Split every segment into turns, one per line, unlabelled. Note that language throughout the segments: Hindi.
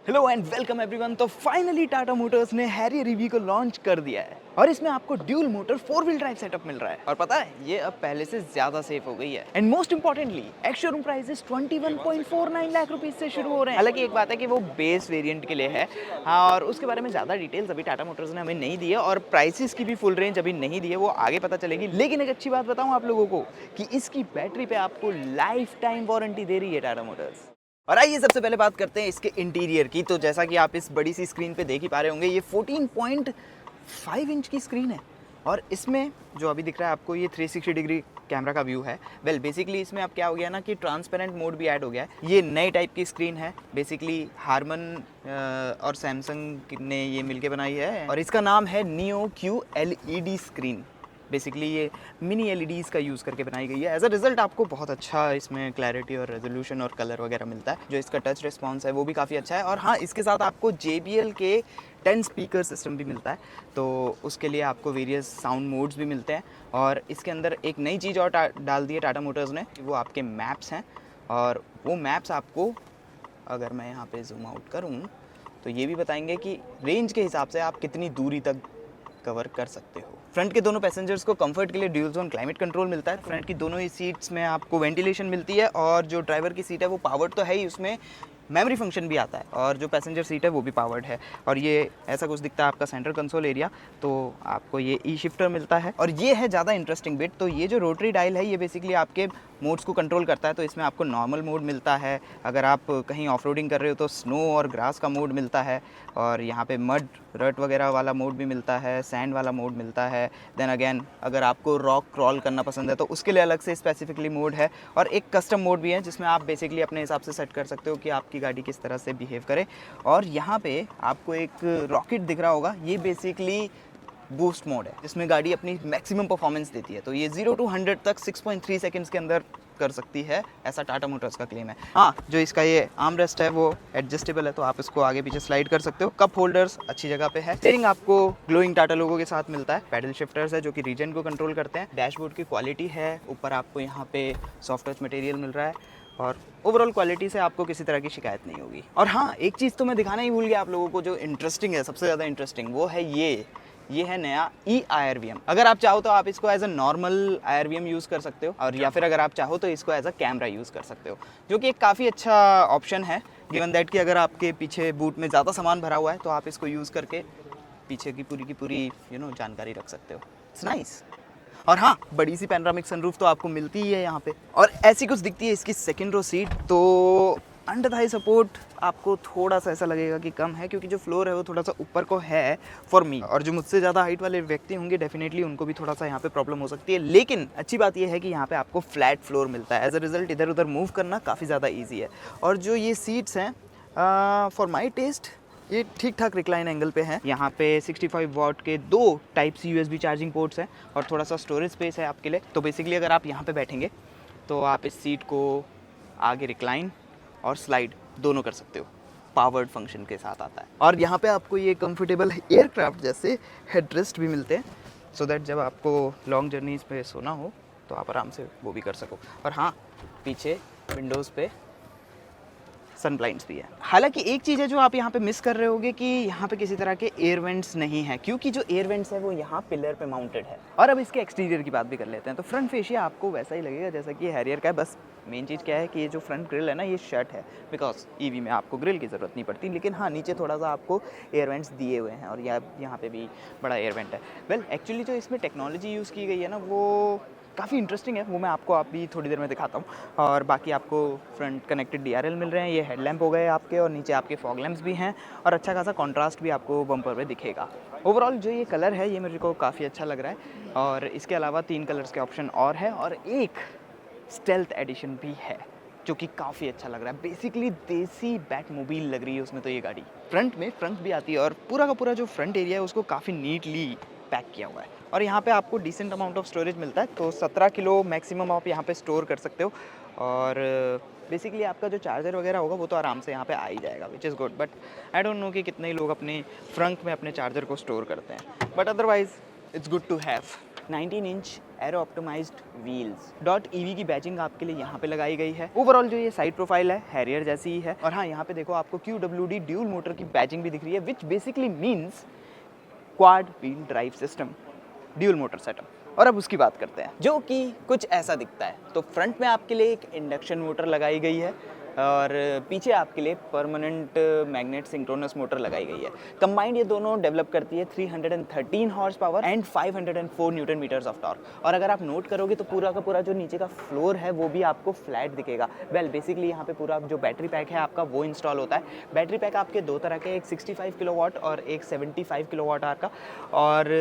Hello and welcome everyone. तो फाइनली टाटा मोटर्स ने हैरियर ईवी को लॉन्च कर दिया है और इसमें आपको dual motor 4 wheel drive setup मिल रहा है। और पता है ये अब पहले से ज्यादा सेफ हो गई है। And most importantly ex showroom prices 21.49 lakh rupees से शुरू हो रहे हैं। हालांकि एक बात है कि वो बेस वेरिएंट के लिए है, हाँ, और उसके बारे में ज्यादा डिटेल्स अभी टाटा मोटर्स ने हमें नहीं दी है और प्राइसेस की भी फुल रेंज अभी नहीं दी है, वो आगे पता चलेगी। लेकिन एक अच्छी बात बताऊं आप लोगों को कि इसकी बैटरी पे आपको लाइफ टाइम वारंटी दे रही है टाटा मोटर्स। और आइए सबसे पहले बात करते हैं इसके इंटीरियर की। तो जैसा कि आप इस बड़ी सी स्क्रीन पे देख ही पा रहे होंगे, ये 14.5 इंच की स्क्रीन है और इसमें जो अभी दिख रहा है आपको ये 360 डिग्री कैमरा का व्यू है। वेल बेसिकली इसमें अब क्या हो गया ना कि ट्रांसपेरेंट मोड भी ऐड हो गया है। ये नए टाइप की स्क्रीन है, बेसिकली हारमन और सैमसंग ने ये मिलके बनाई है और इसका नाम है neo Q LED screen. Basically ये मिनी एलईडीज़ का यूज़ करके बनाई गई है। एज अ रिजल्ट आपको बहुत अच्छा इसमें क्लैरिटी और रेजोल्यूशन और कलर वगैरह मिलता है। जो इसका टच रिस्पॉन्स है वो भी काफ़ी अच्छा है और हाँ, इसके साथ आपको JBL के 10 स्पीकर सिस्टम भी मिलता है, तो उसके लिए आपको वेरियस साउंड मोड्स भी मिलते हैं। और इसके अंदर एक नई चीज़ और डाल दी है टाटा मोटर्स ने, वो आपके मैप्स हैं। और वो मैप्स आपको, अगर मैं यहाँ पे जूम आउट करूँ तो ये भी बताएंगे कि रेंज के हिसाब से आप कितनी दूरी तक कवर कर सकते हो। फ्रंट के दोनों पैसेंजर्स को कंफर्ट के लिए ड्यूल जोन क्लाइमेट कंट्रोल मिलता है। फ्रंट की दोनों ही सीट्स में आपको वेंटिलेशन मिलती है और जो ड्राइवर की सीट है वो पावर्ड तो है ही, उसमें मेमोरी फंक्शन भी आता है और जो पैसेंजर सीट है वो भी पावर्ड है। और ये ऐसा कुछ दिखता है आपका सेंट्रल कंसोल एरिया, तो आपको ये ई शिफ्टर मिलता है। और ये है ज़्यादा इंटरेस्टिंग बिट, तो ये जो रोटरी डायल है ये बेसिकली आपके मोड्स को कंट्रोल करता है। तो इसमें आपको नॉर्मल मोड मिलता है, अगर आप कहीं ऑफ रोडिंग कर रहे हो तो स्नो और ग्रास का मोड मिलता है, और यहाँ पे मड रट वगैरह वाला मोड भी मिलता है, सैंड वाला मोड मिलता है। देन अगेन अगर आपको रॉक क्रॉल करना पसंद है तो उसके लिए अलग से स्पेसिफिकली मोड है। और एक कस्टम मोड भी है जिसमें आप बेसिकली अपने हिसाब से सेट कर सकते हो कि आपकी गाड़ी किस तरह से बिहेव करे। और यहाँ पे आपको एक रॉकेट दिख रहा होगा, ये बेसिकली बूस्ट मोड है जिसमें गाड़ी अपनी मैक्सिमम परफॉर्मेंस देती है। तो ये 0 to 100 तक 6.3 सेकंड्स के अंदर कर सकती है, ऐसा टाटा मोटर्स का क्लेम है। हाँ, जो इसका ये आर्म रेस्ट है वो एडजस्टेबल है, तो आप इसको आगे पीछे स्लाइड कर सकते हो। कप होल्डर्स अच्छी जगह पे है। स्टीयरिंग आपको ग्लोइंग टाटा लोगो के साथ मिलता है। पैडल शिफ्टर्स है जो कि रीजन को कंट्रोल करते हैं। डैशबोर्ड की क्वालिटी है, ऊपर आपको यहाँ पे सॉफ्ट टच मटेरियल मिल रहा है और ओवरऑल क्वालिटी से आपको किसी तरह की शिकायत नहीं होगी। और हाँ, एक चीज़ तो मैं दिखाना ही भूल गया आप लोगों को, जो इंटरेस्टिंग है, सबसे ज़्यादा इंटरेस्टिंग, वो है ये है नया eIRVM। अगर आप चाहो तो आप इसको as a normal IRVM use कर सकते हो, और या फिर अगर आप चाहो तो इसको एज अ कैमरा यूज़ कर सकते हो, जो कि एक काफ़ी अच्छा ऑप्शन है गिवन दैट कि अगर आपके पीछे बूट में ज़्यादा सामान भरा हुआ है तो आप इसको यूज़ करके पीछे की पूरी जानकारी रख सकते हो। It's nice. और हाँ, बड़ी सी पैनोरामिक सनरूफ तो आपको मिलती ही है यहाँ पे, और ऐसी कुछ दिखती है इसकी सेकंड रो सीट। तो अंडर थाई सपोर्ट आपको थोड़ा सा ऐसा लगेगा कि कम है, क्योंकि जो फ्लोर है वो थोड़ा सा ऊपर को है फॉर मी, और जो मुझसे ज़्यादा हाइट वाले व्यक्ति होंगे डेफिनेटली उनको भी थोड़ा सा यहाँ पे प्रॉब्लम हो सकती है। लेकिन अच्छी बात ये है कि यहाँ पे आपको फ्लैट फ्लोर मिलता है, एज अ रिजल्ट इधर उधर मूव करना काफ़ी ज़्यादा ईजी है। और जो ये सीट्स हैं फॉर माई टेस्ट ये ठीक ठाक रिक्लाइन एंगल पे है। यहाँ पे 65 वॉट के 2 type C USB charging ports हैं और थोड़ा सा स्टोरेज स्पेस है आपके लिए। तो बेसिकली अगर आप यहाँ पे बैठेंगे तो आप इस सीट को आगे रिक्लाइन और स्लाइड दोनों कर सकते हो, पावर्ड फंक्शन के साथ आता है। और यहाँ पे आपको ये कंफर्टेबल एयरक्राफ्ट जैसे हेडरेस्ट भी मिलते हैं, सो दैट जब आपको लॉन्ग जर्नीज पे सोना हो तो आप आराम से वो भी कर सको। और हाँ, पीछे विंडोज़ पे सन ब्लाइंड्स भी है। हालांकि एक चीज़ है जो आप यहाँ पे मिस कर रहे होगे कि यहाँ पे किसी तरह के एयर वेंट्स नहीं है, क्योंकि जो एयर वेंट्स है वो यहाँ पिलर पे माउंटेड है। और अब इसके एक्सटीरियर की बात भी कर लेते हैं। तो फ्रंट फेशिया आपको वैसा ही लगेगा जैसा कि हैरियर का है, बस मेन चीज़ क्या है कि ये जो फ्रंट ग्रिल है ना, ये शर्ट है, बिकॉज ईवी में आपको ग्रिल की ज़रूरत नहीं पड़ती। लेकिन हाँ, नीचे थोड़ा सा आपको एयर वेंट्स दिए हुए हैं और यहाँ पे भी बड़ा एयर वेंट है। वेल एक्चुअली जो इसमें टेक्नोलॉजी यूज़ की गई है ना वो काफ़ी इंटरेस्टिंग है, वो मैं आपको अभी थोड़ी देर में दिखाता हूँ। और बाकी आपको फ्रंट कनेक्टेड DRL मिल रहे हैं, ये हेडलैम्प हो गए आपके, और नीचे आपके फॉग लैम्प्स भी हैं, और अच्छा खासा कॉन्ट्रास्ट भी आपको बम्पर पे दिखेगा। ओवरऑल जो ये कलर है ये मेरे को काफ़ी अच्छा लग रहा है। और इसके अलावा 3 कलर्स के ऑप्शन और है, और एक स्टेल्थ एडिशन भी है जो कि काफ़ी अच्छा लग रहा है। बेसिकली देसी बैट मोबाइल लग रही है उसमें तो ये गाड़ी। फ्रंट में फ्रंट भी आती है और पूरा का पूरा जो फ्रंट एरिया है उसको काफ़ी नीटली पैक किया हुआ है। और यहाँ पे आपको डिसेंट अमाउंट ऑफ स्टोरेज मिलता है, तो 17 किलो मैक्सिमम आप यहाँ पे स्टोर कर सकते हो। और बेसिकली आपका जो चार्जर वगैरह होगा वो तो आराम से यहाँ पे आ ही जाएगा, which is good. But I don't know कि कितने लोग अपने फ्रंट में अपने चार्जर को स्टोर करते हैं, but otherwise it's good to have. 19 inch aero optimised wheels dot EV की बैजिंग आपके लिए यहाँ पे लगाई गई है। ओवरऑल जो ये साइड प्रोफाइल है हैरियर जैसी ही है। और हाँ, यहाँ पे देखो आपको QWD ड्यूल मोटर की बैजिंग भी दिख रही है, which basically means quad wheel drive system, dual motor setup. और अब उसकी बात करते हैं, जो कि कुछ ऐसा दिखता है। तो फ्रंट में आपके लिए एक इंडक्शन मोटर लगाई गई है और पीछे आपके लिए परमानेंट मैग्नेट सिंक्रोनस मोटर लगाई गई है। कंबाइंड ये दोनों डेवलप करती है 313 horse power and 504 newton metres of torque. और अगर आप नोट करोगे तो पूरा का पूरा जो नीचे का फ्लोर है वो भी आपको फ्लैट दिखेगा। वेल बेसिकली यहाँ पे पूरा जो बैटरी पैक है आपका वो इंस्टॉल होता है। बैटरी पैक आपके दो तरह के, एक 65 किलोवाट और एक 75 किलोवाट आवर का। और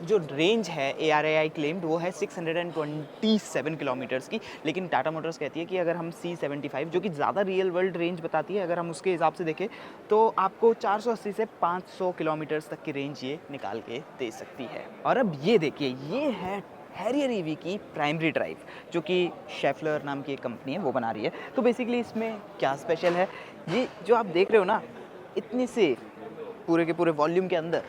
जो रेंज है ARAI क्लेम्ड वो है 627 किलोमीटर्स की, लेकिन टाटा मोटर्स कहती है कि अगर हम C75 जो कि ज़्यादा रियल वर्ल्ड रेंज बताती है, अगर हम उसके हिसाब से देखें तो आपको 480 से 500 किलोमीटर्स तक की रेंज ये निकाल के दे सकती है। और अब ये देखिए, ये है हैरियर ईवी की प्राइमरी ड्राइव, जो कि शेफलर नाम की एक कंपनी है वो बना रही है। तो बेसिकली इसमें क्या स्पेशल है, ये जो आप देख रहे हो ना, इतने से पूरे के पूरे वॉल्यूम के अंदर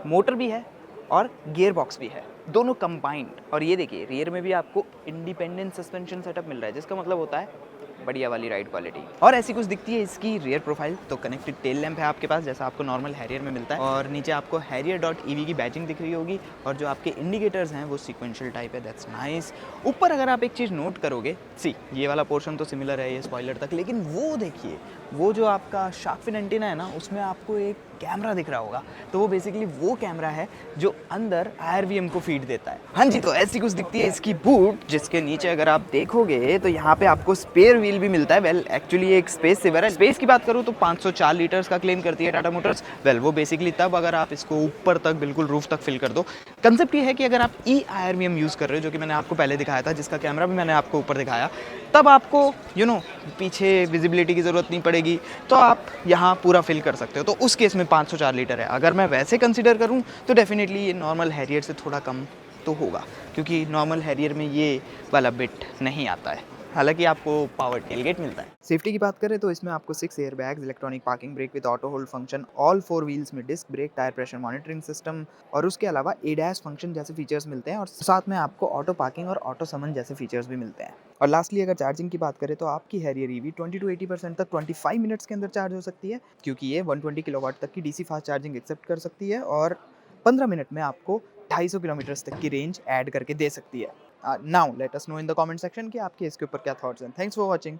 मोटर भी है और गियर बॉक्स भी है, दोनों कंबाइंड। और ये देखिए रियर में भी आपको इंडिपेंडेंट सस्पेंशन सेटअप मिल रहा है, जिसका मतलब होता है बढ़िया वाली राइड क्वालिटी। और ऐसी कुछ दिखती है इसकी रियर प्रोफाइल। तो कनेक्टेड टेल लैंप है आपके पास, जैसा आपको नॉर्मल हैरियर में मिलता है। और नीचे आपको हैरियर.ev की बैजिंग दिख रही होगी। और जो आपके इंडिकेटर्स हैं वो सीक्वेंशियल टाइप है, दैट्स नाइस। ऊपर अगर आप एक चीज़ नोट करोगे, सी ये वाला पोर्शन तो सिमिलर है ये स्पॉइलर तक, लेकिन वो देखिए, वो जो आपका शार्क फिन एंटीना है ना, उसमें आपको एक कैमरा दिख रहा होगा। तो वो बेसिकली वो कैमरा है जो अंदर IRVM को फीड देता है। हाँ जी, तो ऐसी कुछ दिखती है इसकी बूट, जिसके नीचे अगर आप देखोगे तो यहाँ पे आपको स्पेयर व्हील भी मिलता है। वेल एक्चुअली एक स्पेस सेवर है। स्पेस की बात करूँ तो 504 लीटर्स का क्लेम करती है टाटा मोटर्स। वेल वो बेसिकली तब अगर आप इसको ऊपर तक बिल्कुल रूफ तक फिल कर दो। कंसेप्ट ये है कि अगर आप eIRVM यूज़ कर रहे हो, जो कि मैंने आपको पहले दिखाया था, जिसका कैमरा भी मैंने आपको ऊपर दिखाया, तब आपको पीछे विजिबिलिटी की ज़रूरत नहीं पड़ेगी, तो आप यहाँ पूरा फिल कर सकते हो। तो उस केस में 504 लीटर है। अगर मैं वैसे कंसिडर करूँ तो डेफिनेटली ये नॉर्मल हैरियर से थोड़ा कम तो होगा, क्योंकि नॉर्मल हैरियर में ये वाला बिट नहीं आता है। हालांकि आपको पावर टेलगेट मिलता है। सेफ्टी की बात करें तो इसमें आपको 6 air bags, electronic parking brake with auto hold function, all 4 wheels में disc brake, tyre pressure monitoring system और उसके अलावा ADAS फंक्शन जैसे फीचर्स मिलते हैं। और साथ में आपको ऑटो पार्किंग और ऑटो समन जैसे फीचर्स भी मिलते हैं। और लास्टली अगर चार्जिंग की बात करें तो आपकी हैरियर ईवी 20 to 80% तक 25 मिनट्स के अंदर चार्ज हो सकती है, क्योंकि ये 120 किलोवाट तक की DC फास्ट चार्जिंग एक्सेप्ट कर सकती है और 15 मिनट में आपको 250 किलोमीटर्स तक की रेंज ऐड करके दे सकती है। Now let us know in the comment section कि आपके इसके ऊपर क्या थॉट्स हैं। Thanks for watching.